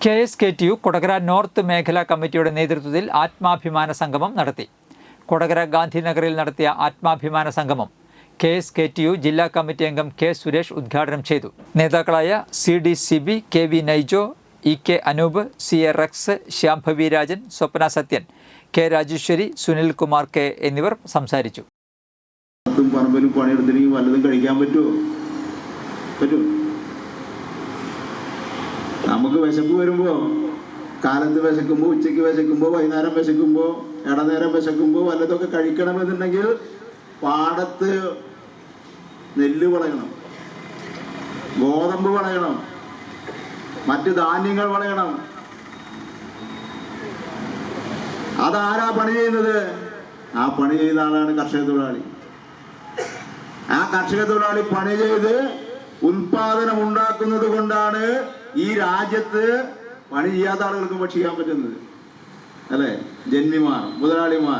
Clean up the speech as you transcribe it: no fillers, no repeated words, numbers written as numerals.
KSKTU Kodakara north മേഖലാ കമ്മിറ്റിയുടെ നേതൃത്വത്തിൽ ആത്മാഭിമാന സംഗമം നടത്തി. കൊടകര ഗാന്ധിനഗറിൽ നടത്തിയ ആത്മാഭിമാന സംഗമം KSKTU ജില്ലാ കമ്മിറ്റി അംഗം K. സുരേഷ് ഉദ്ഘാടനം ചെയ്തു. നേതാക്കളായ CDCB, KV Naijo, EK Anoop, CA Rex, Shambhavi Rajan, Swapna Sathyan, K. Rajeshwari, Sunil Kumar K എന്നിവർ സംസാരിച്ചു. പറമ്പിലും പണിയെടുത്തില്ലെങ്കിൽ വല്ലതും കഴിക്കാൻ പറ്റുമോ? നമുക്ക് വിശപ്പ് വരുമ്പോൾ, കാലത്ത് വിശക്കുമ്പോൾ, ഉച്ചയ്ക്ക് വിശക്കുമ്പോൾ, വൈകുന്നേരം വിശക്കുമ്പോൾ, ഇടനേരം വിശക്കുമ്പോൾ വല്ലതൊക്കെ കഴിക്കണമെന്നുണ്ടെങ്കിൽ പാടത്ത് നെല്ല് വളയണം, ഗോതമ്പ് വളയണം, മറ്റ് ധാന്യങ്ങൾ വളയണം. അതാരാ പണി ചെയ്യുന്നത്? ആ പണി ചെയ്യുന്ന ആളാണ് കർഷക തൊഴിലാളി. ആ കർഷക തൊഴിലാളി പണി ചെയ്ത് ഉൽപാദനം ഉണ്ടാക്കുന്നത് കൊണ്ടാണ് ഈ രാജ്യത്ത് പണി ചെയ്യാത്ത ആളുകൾക്ക് ഭക്ഷിക്കാൻ പറ്റുന്നത്, അല്ലെ? ജന്മിമാർ, മുതലാളിമാർ.